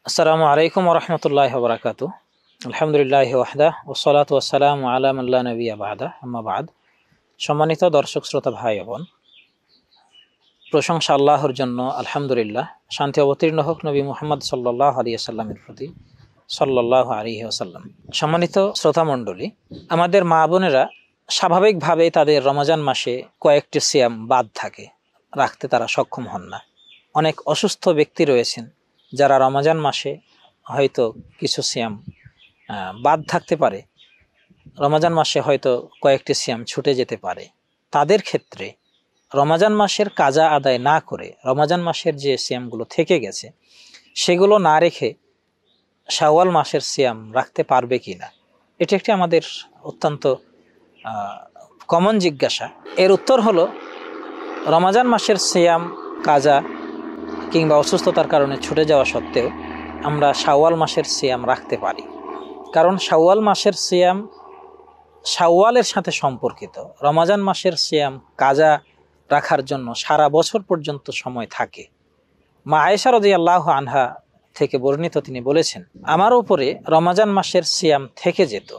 আসসালামু আলাইকুম ওরহমতুল্লাহি ওয়া বারাকাতুহু। আলহামদুলিল্লাহি ওয়াহদা ওয়াসসালাতু ওয়াসসালামু আলা মান লা নাবিয়্যা বা'দা, আম্মা বা'দ। সম্মানিত দর্শক শ্রোতা ভাই বোন, প্রশংসা আল্লাহর জন্য, আলহামদুলিল্লাহ। শান্তি অবতীর্ণ হোক নবী মুহাম্মদ সাল্লাল্লাহু আলাইহি ওয়াসাল্লামের প্রতি, সাল্লাল্লাহু আলাইহি ওয়াসাল্লাম। সম্মানিত শ্রোতা মণ্ডলী, আমাদের মা বোনেরা স্বাভাবিকভাবেই তাদের রমজান মাসে কয়েকটি সিয়াম বাদ থাকে, রাখতে তারা সক্ষম হন না। অনেক অসুস্থ ব্যক্তি রয়েছেন যারা রমজান মাসে হয়তো কিছু সিয়াম বাদ থাকতে পারে, রমজান মাসে হয়তো কয়েকটি সিয়াম ছুটে যেতে পারে। তাদের ক্ষেত্রে রমজান মাসের কাজা আদায় না করে রমজান মাসের যে সিয়ামগুলো থেকে গেছে সেগুলো না রেখে শাওয়াল মাসের সিয়াম রাখতে পারবে কি না, এটি একটি আমাদের অত্যন্ত কমন জিজ্ঞাসা। এর উত্তর হলো, রমজান মাসের সিয়াম কাজা কিংবা অসুস্থতার কারণে ছুটে যাওয়া সত্ত্বেও আমরা শাওয়াল মাসের সিয়াম রাখতে পারি। কারণ শাওয়াল মাসের সিয়াম শাওয়ালের সাথে সম্পর্কিত। রমজান মাসের সিয়াম কাজা রাখার জন্য সারা বছর পর্যন্ত সময় থাকে। মা আয়েশা রাদিয়াল্লাহু আনহা থেকে বর্ণিত, তিনি বলেছেন, আমার উপরে রমজান মাসের সিয়াম থেকে যেত,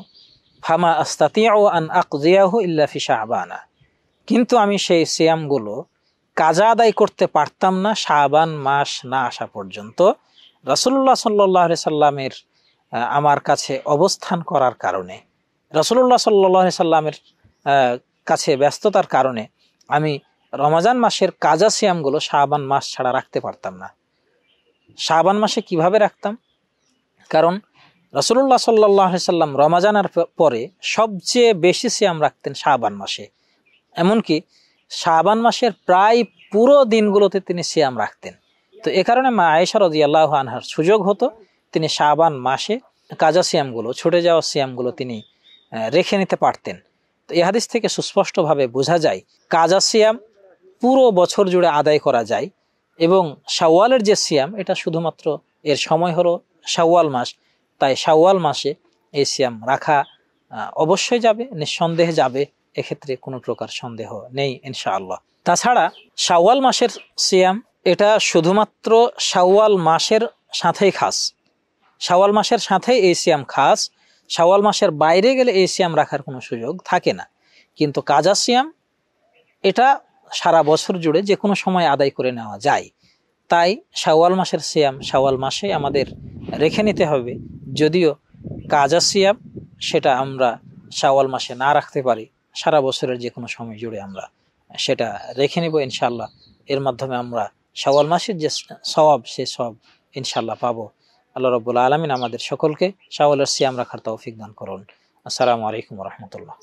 ফামা আস্তাতিউ আন আকজিয়াহু ইল্লা ফি শাবানা, কিন্তু আমি সেই সিয়ামগুলো কাজা আদায় করতে পারতাম না শাবান মাস না আসা পর্যন্ত। রাসূলুল্লাহ সাল্লাল্লাহু আলাইহি সাল্লামের আমার কাছে অবস্থান করার কারণে, রাসূলুল্লাহ সাল্লাল্লাহু আলাইহি সাল্লামের কাছে ব্যস্ততার কারণে আমি রমজান মাসের কাজা সিয়ামগুলো শাবান মাস ছাড়া রাখতে পারতাম না। শাবান মাসে কিভাবে রাখতাম? কারণ রাসূলুল্লাহ সাল্লাল্লাহু আলাইহি সাল্লাম রমজানের পরে সবচেয়ে বেশি সিয়াম রাখতেন শাবান মাসে। এমনকি শাবান মাসের প্রায় পুরো দিনগুলোতে তিনি সিয়াম রাখতেন। তো এ কারণে মা আয়েশা রাদিয়াল্লাহু আনহার সুযোগ হতো, তিনি শাবান মাসে কাজা সিয়ামগুলো, ছুটে যাওয়া সিয়ামগুলো তিনি রেখে নিতে পারতেন। তো এই হাদিস থেকে সুস্পষ্টভাবে বোঝা যায় কাজা সিয়াম পুরো বছর জুড়ে আদায় করা যায়, এবং শাওয়ালের যে সিয়াম, এটা শুধুমাত্র এর সময় হলো শাওয়াল মাস। তাই শাওয়াল মাসে এই সিয়াম রাখা অবশ্যই যাবে, নিঃসন্দেহে যাবে, এক্ষেত্রে কোনো প্রকার সন্দেহ নেই ইনশাআল্লাহ। তাছাড়া শাওয়াল মাসের সিয়াম এটা শুধুমাত্র শাওয়াল মাসের সাথেই খাস, শাওয়াল মাসের সাথেই এই সিয়াম খাস। শাওয়াল মাসের বাইরে গেলে এই সিয়াম রাখার কোনো সুযোগ থাকে না। কিন্তু কাজা সিয়াম এটা সারা বছর জুড়ে যে কোনো সময় আদায় করে নেওয়া যায়। তাই শাওয়াল মাসের সিয়াম শাওয়াল মাসে আমাদের রেখে নিতে হবে। যদিও কাজা সিয়াম সেটা আমরা শাওয়াল মাসে না রাখতে পারি, সারা বছরের যে কোনো সময় জুড়ে আমরা সেটা রেখে নিব ইনশাআল্লাহ। এর মাধ্যমে আমরা শাওয়াল মাসের যে সওয়াব, সে সওয়াব ইনশাআল্লাহ পাবো। আল্লাহ রাব্বুল আলামিন আমাদের সকলকে শাওয়ালের সিয়াম রাখার তৌফিক দান করুন। আসসালামু আলাইকুম ওয়া রাহমাতুল্লাহ।